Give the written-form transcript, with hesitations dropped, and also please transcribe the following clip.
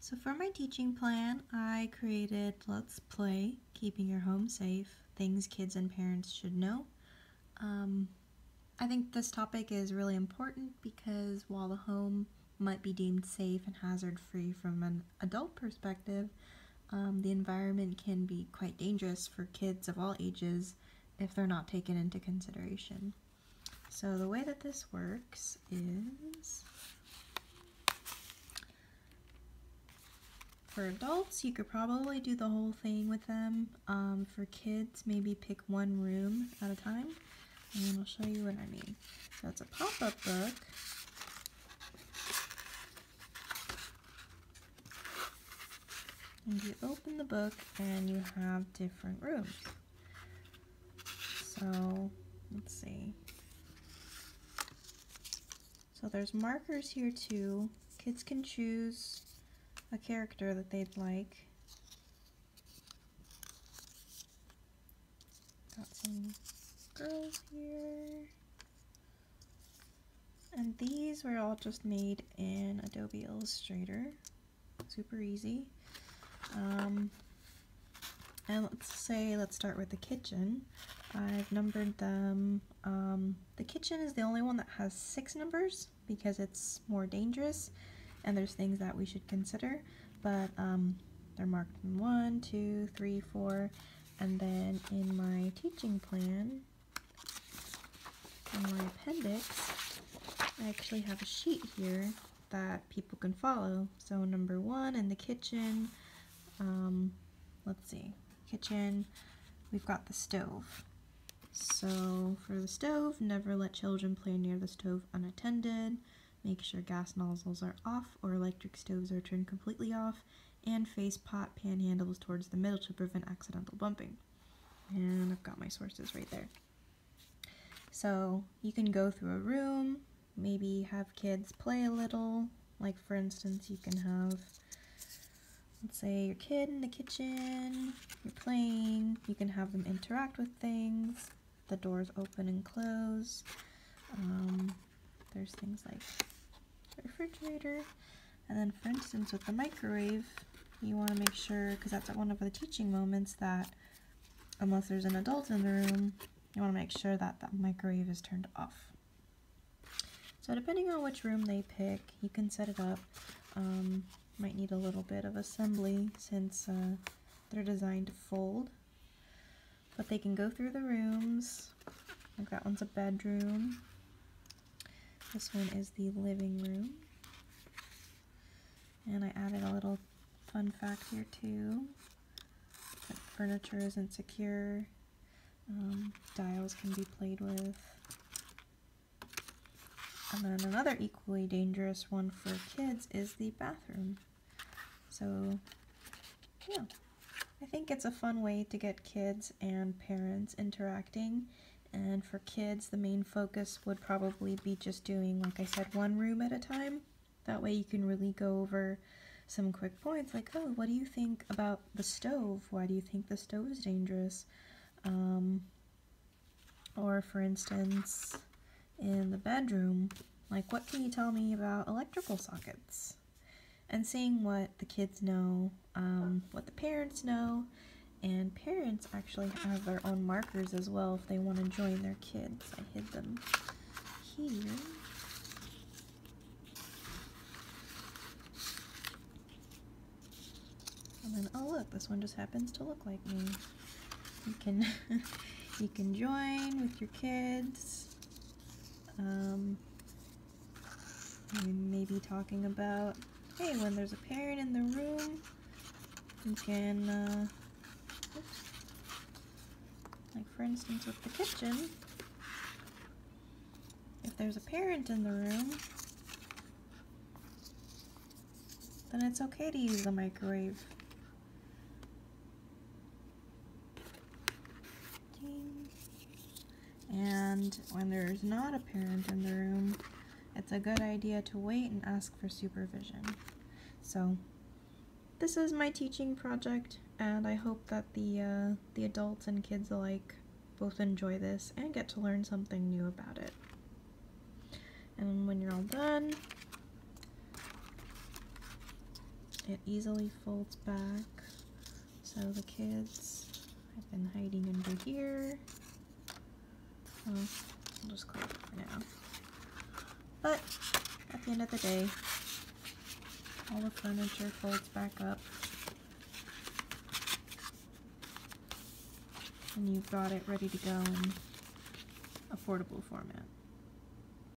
So for my teaching plan, I created Let's Play, Keeping Your Home Safe, Things Kids and Parents Should Know. I think this topic is really important because while the home might be deemed safe and hazard-free from an adult perspective, the environment can be quite dangerous for kids of all ages if they're not taken into consideration. So the way that this works is, for adults, you could probably do the whole thing with them. For kids, maybe pick one room at a time, and I'll show you what I mean. So it's a pop-up book. And you open the book and you have different rooms. So, let's see. So there's markers here too. Kids can choose a character that they'd like. Got some girls here. And these were all just made in Adobe Illustrator. Super easy. And let's start with the kitchen. I've numbered them. The kitchen is the only one that has 6 numbers because it's more dangerous and there's things that we should consider, but they're marked in 1, 2, 3, 4, and then in my teaching plan, in my appendix, I actually have a sheet here that people can follow. So number 1 in the kitchen, let's see, kitchen, we've got the stove. So for the stove, never let children play near the stove unattended. Make sure gas nozzles are off or electric stoves are turned completely off, and face pot pan handles towards the middle to prevent accidental bumping. And I've got my sources right there. So you can go through a room, maybe have kids play a little. Like for instance, you can have, let's say, your kid in the kitchen, you're playing, you can have them interact with things, the doors open and close. There's things like the refrigerator, and then for instance with the microwave, you want to make sure, because that's at one of the teaching moments, that unless there's an adult in the room, you want to make sure that that microwave is turned off. So depending on which room they pick, you can set it up. Might need a little bit of assembly since they're designed to fold, but they can go through the rooms. Like that one's a bedroom. This one is the living room. And I added a little fun fact here too. That furniture isn't secure. Dials can be played with. And then another equally dangerous one for kids is the bathroom. So, yeah. I think it's a fun way to get kids and parents interacting. And for kids, the main focus would probably be just doing, like I said, one room at a time. That way you can really go over some quick points like, oh, what do you think about the stove? Why do you think the stove is dangerous? Or for instance, in the bedroom, like, what can you tell me about electrical sockets? And seeing what the kids know, what the parents know, and parents actually have their own markers as well if they want to join their kids. I hid them here. And then, oh look, this one just happens to look like me. You can you can join with your kids. Maybe talking about, hey, when there's a parent in the room, you can, like for instance with the kitchen, if there's a parent in the room, then it's okay to use the microwave. And when there's not a parent in the room, it's a good idea to wait and ask for supervision. So this is my teaching project, and I hope that the adults and kids alike both enjoy this and get to learn something new about it. And when you're all done, It easily folds back, so the kids have been hiding under here. Well, I'll just close it for now. But at the end of the day, all the furniture folds back up, and you've got it ready to go in affordable format.